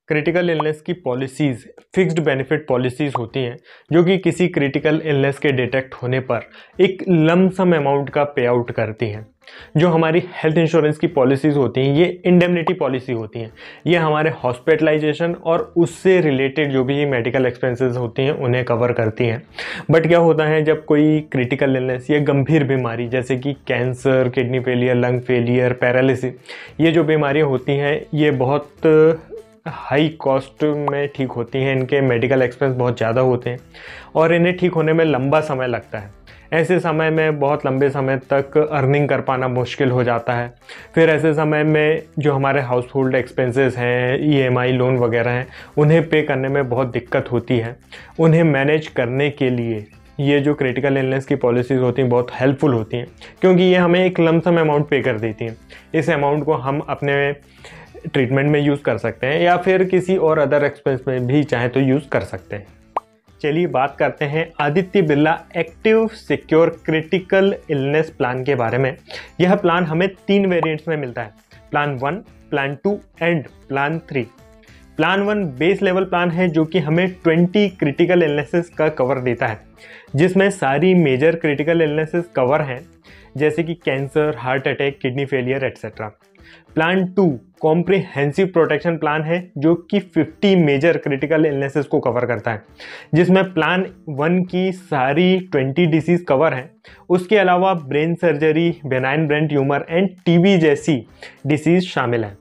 Critical illness की policies fixed benefit policies होती हैं जो कि किसी क्रिटिकल इलनेस के डिटेक्ट होने पर एक लमसम अमाउंट का पे आउट करती हैं। जो हमारी हेल्थ इंश्योरेंस की पॉलिसीज़ होती हैं ये इंडेमनिटी पॉलिसी होती हैं। ये हमारे हॉस्पिटलाइजेशन और उससे रिलेटेड जो भी मेडिकल एक्सपेंसेस होती हैं उन्हें कवर करती हैं। बट क्या होता है जब कोई क्रिटिकल इलनेस या गंभीर बीमारी जैसे कि cancer, kidney failure, lung failure, paralysis, ये जो बीमारियाँ होती हैं ये बहुत हाई कॉस्ट में ठीक होती हैं। इनके मेडिकल एक्सपेंस बहुत ज़्यादा होते हैं और इन्हें ठीक होने में लंबा समय लगता है। ऐसे समय में बहुत लंबे समय तक अर्निंग कर पाना मुश्किल हो जाता है। फिर ऐसे समय में जो हमारे हाउस होल्ड एक्सपेंसेस हैं, ईएमआई लोन वगैरह हैं, उन्हें पे करने में बहुत दिक्कत होती है। उन्हें मैनेज करने के लिए ये जो क्रिटिकल इलनेस की पॉलिसीज़ होती हैं बहुत हेल्पफुल होती हैं, क्योंकि ये हमें एक लमसम अमाउंट पे कर देती हैं। इस अमाउंट को हम अपने ट्रीटमेंट में यूज़ कर सकते हैं या फिर किसी और अदर एक्सपेंस में भी चाहे तो यूज़ कर सकते हैं। चलिए बात करते हैं Aditya Birla active secure critical illness plan के बारे में। यह प्लान हमें 3 वेरिएंट्स में मिलता है, plan 1, plan 2 and plan 3। Plan 1 base level plan है जो कि हमें 20 क्रिटिकल इलनेसेस का कवर देता है, जिसमें सारी मेजर क्रिटिकल इलनेसेस कवर हैं जैसे कि cancer, heart attack, kidney failure etcetera. Plan 2 comprehensive protection plan है जो कि 50 मेजर क्रिटिकल इलनेसेस को कवर करता है, जिसमें प्लान 1 की सारी 20 डिसीज कवर हैं। उसके अलावा brain surgery, benign brain tumour end TB जैसी डिसीज शामिल हैं।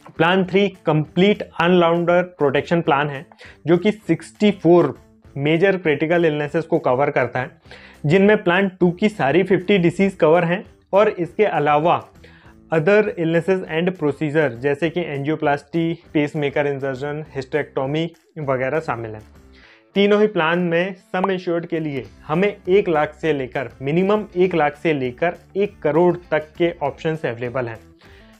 प्लान 3 कंप्लीट अनलाउंडर प्रोटेक्शन प्लान है जो कि 64 मेजर क्रिटिकल इलनेसेस को कवर करता है, जिनमें प्लान 2 की सारी 50 डिसीज कवर हैं और इसके अलावा अदर इलनेसेस एंड प्रोसीजर जैसे कि एंजियोप्लास्टी, पेसमेकर इंसर्जन, हिस्टेक्टोमी वगैरह शामिल हैं। तीनों ही प्लान में सम इंश्योर्ड के लिए हमें 1 लाख से लेकर मिनिमम 1 लाख से लेकर 1 करोड़ तक के ऑप्शंस अवेलेबल हैं,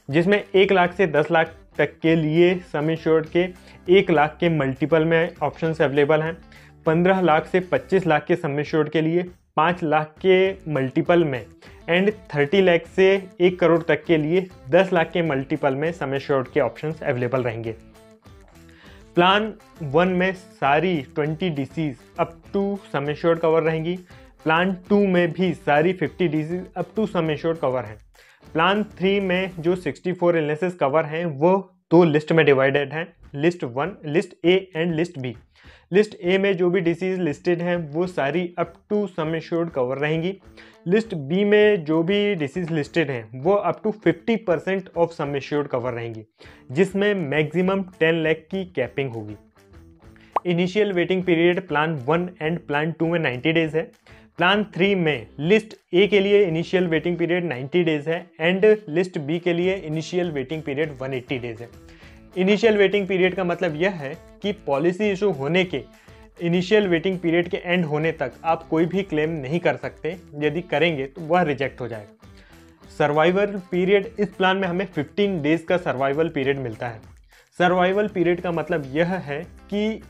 जिसमें 1 लाख से 10 लाख तक के लिए सम इंश्योर्ड के 1 लाख के मल्टीपल में ऑप्शंस अवेलेबल हैं। 15 लाख से 25 लाख के सम इंश्योर्ड के लिए 5 लाख के मल्टीपल में एंड 30 लाख से 1 करोड़ तक के लिए 10 लाख के मल्टीपल में सम इंश्योर्ड के ऑप्शंस अवेलेबल रहेंगे। प्लान 1 में सारी 20 disease up to sum insured cover रहेंगी। प्लान 2 में भी सारी 50 disease up to sum insured cover हैं। प्लान 3 में जो 64 इलनेसेस कवर हैं वो 2 लिस्ट में डिवाइडेड हैं, list 1, list A and list B. List A में जो भी डिसीज लिस्टेड हैं वो सारी up to sum insured cover रहेंगी। लिस्ट बी में जो भी डिसीज लिस्टेड हैं वो up to 50% of sum insured cover रहेंगी, जिसमें मैक्सिमम 10 लाख की कैपिंग होगी। Initial waiting period plan 1 and plan 2 में 90 डेज है। प्लान 3 में लिस्ट ए के लिए इनिशियल वेटिंग पीरियड 90 डेज है एंड लिस्ट बी के लिए इनिशियल वेटिंग पीरियड 180 डेज है। इनिशियल वेटिंग पीरियड का मतलब यह है कि पॉलिसी इशू होने के इनिशियल वेटिंग पीरियड के एंड होने तक आप कोई भी क्लेम नहीं कर सकते। यदि करेंगे तो वह रिजेक्ट हो जाएगा। सर्वाइवल पीरियड इस प्लान में हमें 15 डेज का सर्वाइवल पीरियड मिलता है। सर्वाइवल पीरियड का मतलब यह है कि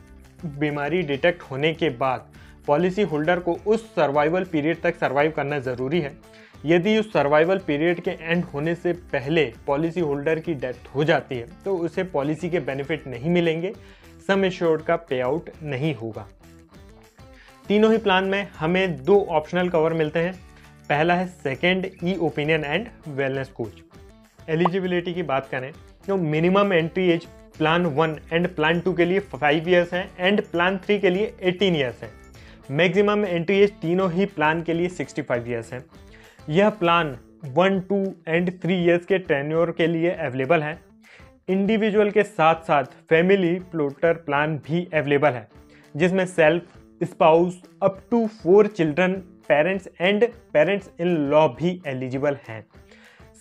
बीमारी डिटेक्ट होने के बाद पॉलिसी होल्डर को उस सर्वाइवल पीरियड तक सर्वाइव करना ज़रूरी है। यदि उस सर्वाइवल पीरियड के एंड होने से पहले पॉलिसी होल्डर की डेथ हो जाती है तो उसे पॉलिसी के बेनिफिट नहीं मिलेंगे, सम इंश्योर्ड का पे आउट नहीं होगा। तीनों ही प्लान में हमें 2 ऑप्शनल कवर मिलते हैं। पहला है second E opinion and wellness coach. Eligibility की बात करें तो minimum entry age plan 1 and plan 2 के लिए 5 ईयर्स है एंड प्लान 3 के लिए 18 ईयर्स है। मैक्सिमम एंट्री एज तीनों ही प्लान के लिए 65 ईयर्स है। यह प्लान 1, 2 एंड 3 ईयर्स के टेन्योर के लिए अवेलेबल है। इंडिविजुअल के साथ साथ फैमिली फ्लोटर प्लान भी अवेलेबल है, जिसमें self, spouse, up to 4 children, parents and parents in law भी एलिजिबल हैं।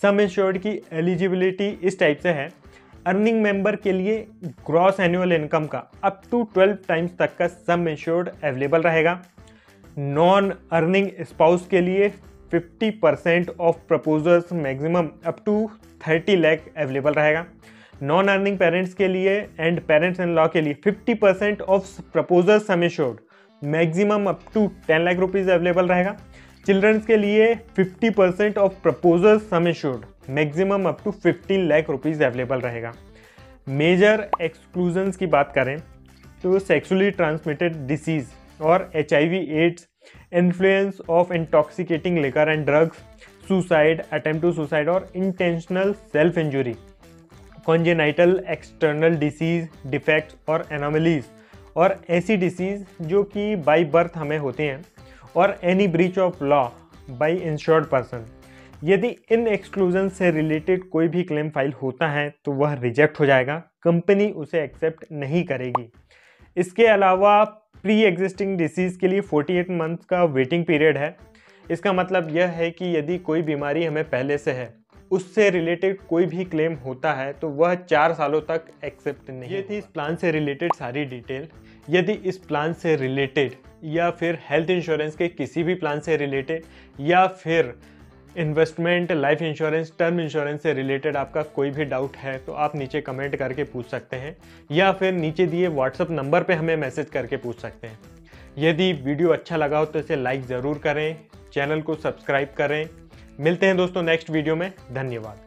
सम इंश्योर्ड की एलिजिबिलिटी इस टाइप से है। अर्निंग मेंबर के लिए ग्रॉस एनुअल इनकम का अप टू 12 टाइम्स तक का सम इंश्योर्ड अवेलेबल रहेगा। नॉन अर्निंग स्पाउस के लिए 50% of proposals maximum up to 30 lakh available रहेगा। नॉन अर्निंग पेरेंट्स के लिए एंड पेरेंट्स इन लॉ के लिए 50% of proposal sum insured maximum up to 10 lakh rupees available रहेगा। चिल्ड्रंस के लिए 50% of proposal sum insured maximum up to 15 lakh rupees available रहेगा। Major exclusions की बात करें तो सेक्सुअली ट्रांसमिटेड डिसीज और HIV AIDS, influence of intoxicating liquor and drugs, suicide, attempt to suicide और intentional self injury, congenital external disease, defects और anomalies और ऐसी डिसीज जो कि बाय बर्थ हमें होती हैं, और any breach of law by insured person. यदि इन एक्सक्लूजन से रिलेटेड कोई भी क्लेम फाइल होता है तो वह रिजेक्ट हो जाएगा, कंपनी उसे एक्सेप्ट नहीं करेगी। इसके अलावा प्री एग्जिस्टिंग डिसीज़ के लिए 48 मंथ्स का वेटिंग पीरियड है। इसका मतलब यह है कि यदि कोई बीमारी हमें पहले से है, उससे रिलेटेड कोई भी क्लेम होता है तो वह 4 सालों तक एक्सेप्ट नहीं। ये थी इस प्लान से रिलेटेड सारी डिटेल। यदि इस प्लान से रिलेटेड या फिर हेल्थ इंश्योरेंस के किसी भी प्लान से रिलेटेड या फिर investment, life insurance, term insurance से रिलेटेड आपका कोई भी डाउट है तो आप नीचे कमेंट करके पूछ सकते हैं या फिर नीचे दिए व्हाट्सएप नंबर पे हमें मैसेज करके पूछ सकते हैं। यदि वीडियो अच्छा लगा हो तो इसे लाइक ज़रूर करें, चैनल को सब्सक्राइब करें। मिलते हैं दोस्तों नेक्स्ट वीडियो में। धन्यवाद।